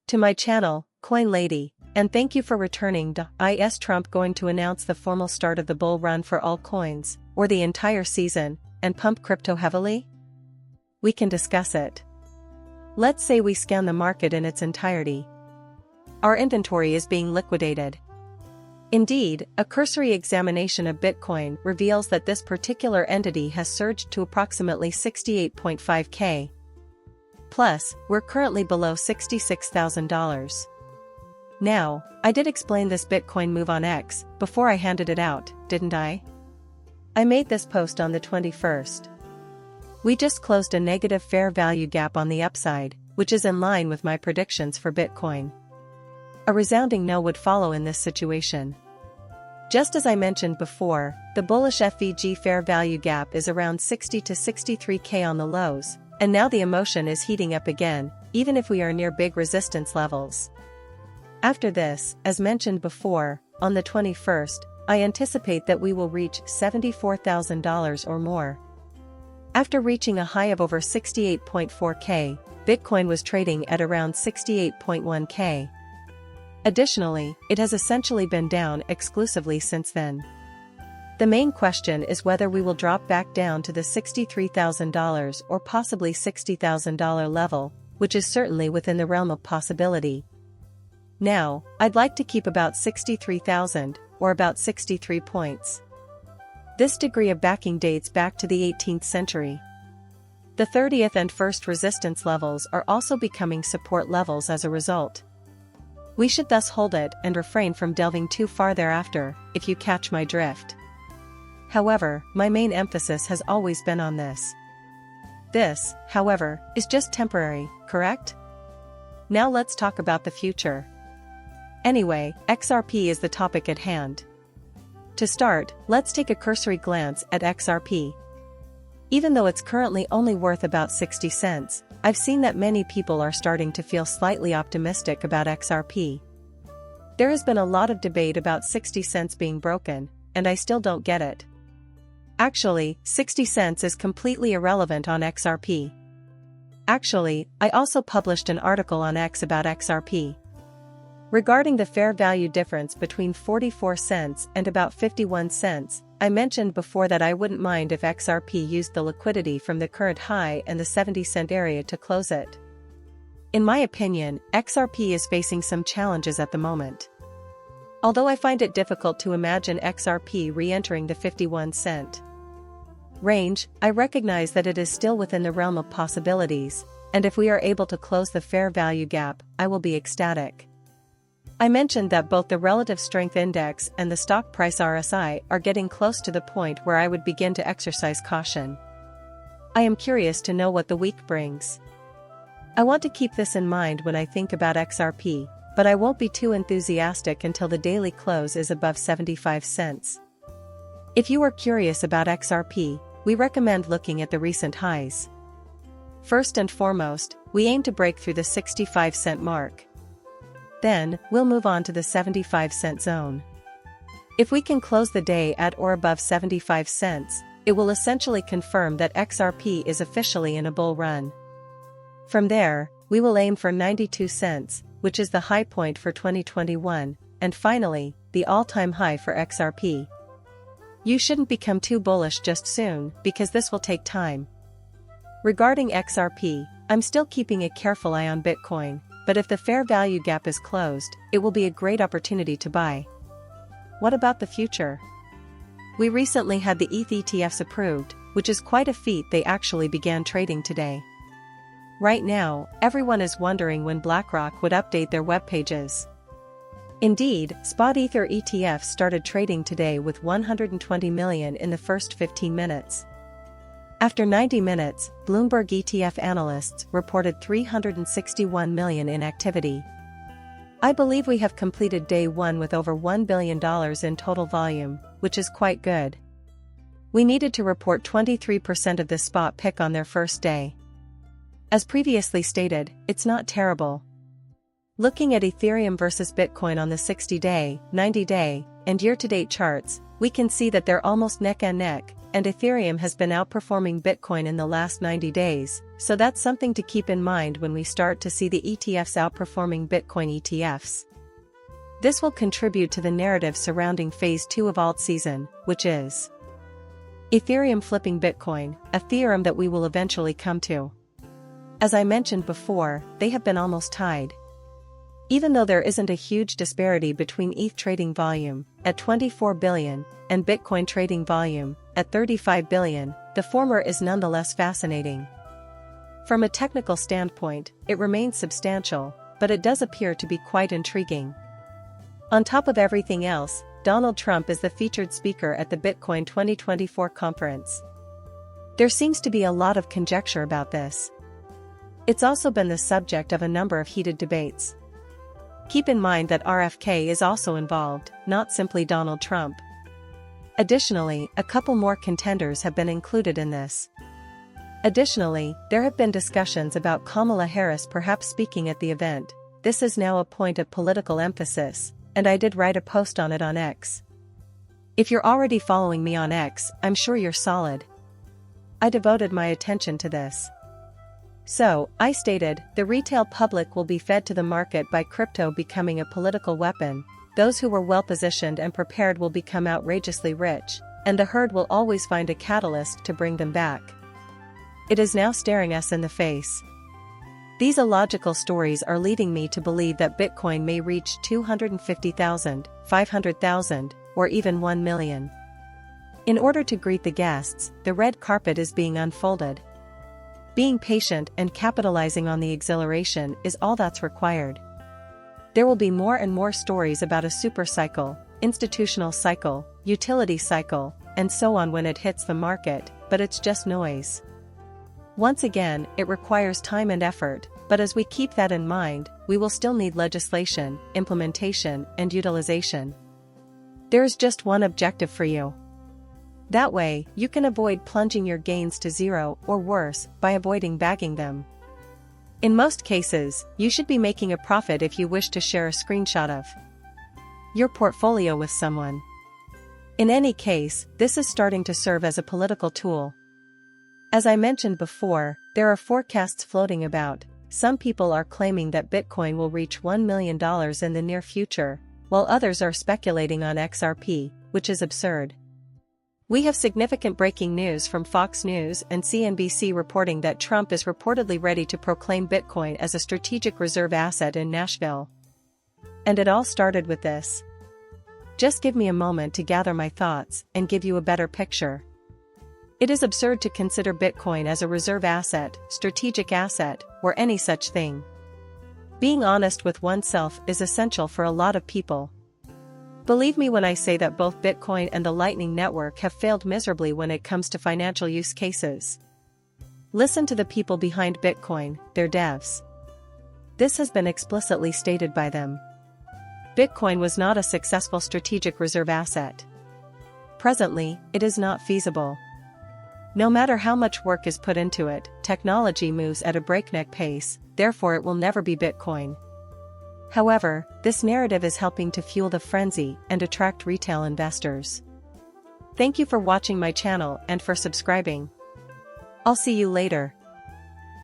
To my channel, Coin Lady, and thank you for returning. Is Trump going to announce the formal start of the bull run for all coins, or the entire season, and pump crypto heavily? We can discuss it. Let's say we scan the market in its entirety. Our inventory is being liquidated. Indeed, a cursory examination of Bitcoin reveals that this particular entity has surged to approximately 68.5K. Plus, we're currently below $66,000. Now, I did explain this Bitcoin move on X before I handed it out, didn't I? I made this post on the 21st. We just closed a negative fair value gap on the upside, which is in line with my predictions for Bitcoin. A resounding no would follow in this situation. Just as I mentioned before, the bullish FVG fair value gap is around 60 to 63K on the lows, and now the emotion is heating up again, even if we are near big resistance levels. After this, as mentioned before, on the 21st, I anticipate that we will reach $74,000 or more. After reaching a high of over 68.4K, Bitcoin was trading at around 68.1K. Additionally, it has essentially been down exclusively since then. The main question is whether we will drop back down to the $63,000 or possibly $60,000 level, which is certainly within the realm of possibility. Now, I'd like to keep about 63,000, or about 63 points. This degree of backing dates back to the 18th century. The 30th and 1st resistance levels are also becoming support levels as a result. We should thus hold it and refrain from delving too far thereafter, if you catch my drift. However, my main emphasis has always been on this. This, however, is just temporary, correct? Now let's talk about the future. Anyway, XRP is the topic at hand. To start, let's take a cursory glance at XRP. Even though it's currently only worth about 60 cents, I've seen that many people are starting to feel slightly optimistic about XRP. There has been a lot of debate about 60 cents being broken, and I still don't get it. Actually, 60 cents is completely irrelevant on XRP. Actually, I also published an article on X about XRP. Regarding the fair value difference between 44 cents and about 51 cents, I mentioned before that I wouldn't mind if XRP used the liquidity from the current high and the 70-cent area to close it. In my opinion, XRP is facing some challenges at the moment. Although I find it difficult to imagine XRP re-entering the 51-cent range, I recognize that it is still within the realm of possibilities, and if we are able to close the fair value gap, I will be ecstatic. I mentioned that both the Relative Strength Index and the stock price RSI are getting close to the point where I would begin to exercise caution. I am curious to know what the week brings. I want to keep this in mind when I think about XRP, but I won't be too enthusiastic until the daily close is above 75 cents. If you are curious about XRP, we recommend looking at the recent highs. First and foremost, we aim to break through the 65-cent mark. Then, we'll move on to the 75-cent zone. If we can close the day at or above 75 cents, it will essentially confirm that XRP is officially in a bull run. From there, we will aim for 92 cents, which is the high point for 2021, and finally, the all-time high for XRP. You shouldn't become too bullish just soon, because this will take time. Regarding XRP, I'm still keeping a careful eye on Bitcoin, but if the fair value gap is closed, it will be a great opportunity to buy. What about the future? We recently had the ETH ETFs approved, which is quite a feat. They actually began trading today. Right now, everyone is wondering when BlackRock would update their web pages. Indeed, spot Ether ETFs started trading today with 120 million in the first 15 minutes. After 90 minutes, Bloomberg ETF analysts reported 361 million in activity. I believe we have completed day one with over $1 billion in total volume, which is quite good. We needed to report 23% of this spot pick on their first day. As previously stated, it's not terrible. Looking at Ethereum versus Bitcoin on the 60-day, 90-day, and year-to-date charts, we can see that they're almost neck and neck, and Ethereum has been outperforming Bitcoin in the last 90 days, so that's something to keep in mind when we start to see the ETFs outperforming Bitcoin ETFs. This will contribute to the narrative surrounding Phase 2 of alt season, which is Ethereum flipping Bitcoin, a theorem that we will eventually come to. As I mentioned before, they have been almost tied. Even though there isn't a huge disparity between ETH trading volume, at 24 billion, and Bitcoin trading volume, at 35 billion, the former is nonetheless fascinating. From a technical standpoint, it remains substantial, but it does appear to be quite intriguing. On top of everything else, Donald Trump is the featured speaker at the Bitcoin 2024 conference. There seems to be a lot of conjecture about this. It's also been the subject of a number of heated debates. Keep in mind that RFK is also involved, not simply Donald Trump. Additionally, a couple more contenders have been included in this. Additionally, there have been discussions about Kamala Harris perhaps speaking at the event. This is now a point of political emphasis, and I did write a post on it on X. If you're already following me on X, I'm sure you're solid. I devoted my attention to this. So, I stated, the retail public will be fed to the market by crypto becoming a political weapon, those who were well-positioned and prepared will become outrageously rich, and the herd will always find a catalyst to bring them back. It is now staring us in the face. These illogical stories are leading me to believe that Bitcoin may reach 250,000, 500,000, or even 1 million. In order to greet the guests, the red carpet is being unfolded. Being patient and capitalizing on the exhilaration is all that's required. There will be more and more stories about a super cycle, institutional cycle, utility cycle, and so on when it hits the market, but it's just noise. Once again, it requires time and effort, but as we keep that in mind, we will still need legislation, implementation, and utilization. There is just one objective for you. That way, you can avoid plunging your gains to zero or worse by avoiding bagging them. In most cases, you should be making a profit if you wish to share a screenshot of your portfolio with someone. In any case, this is starting to serve as a political tool. As I mentioned before, there are forecasts floating about. Some people are claiming that Bitcoin will reach $1 million in the near future, while others are speculating on XRP, which is absurd. We have significant breaking news from Fox News and CNBC reporting that Trump is reportedly ready to proclaim Bitcoin as a strategic reserve asset in Nashville. And it all started with this. Just give me a moment to gather my thoughts and give you a better picture. It is absurd to consider Bitcoin as a reserve asset, strategic asset, or any such thing. Being honest with oneself is essential for a lot of people. Believe me when I say that both Bitcoin and the Lightning Network have failed miserably when it comes to financial use cases. Listen to the people behind Bitcoin, their devs. This has been explicitly stated by them. Bitcoin was not a successful strategic reserve asset. Presently, it is not feasible. No matter how much work is put into it, technology moves at a breakneck pace, therefore it will never be Bitcoin. However, this narrative is helping to fuel the frenzy and attract retail investors. Thank you for watching my channel and for subscribing. I'll see you later.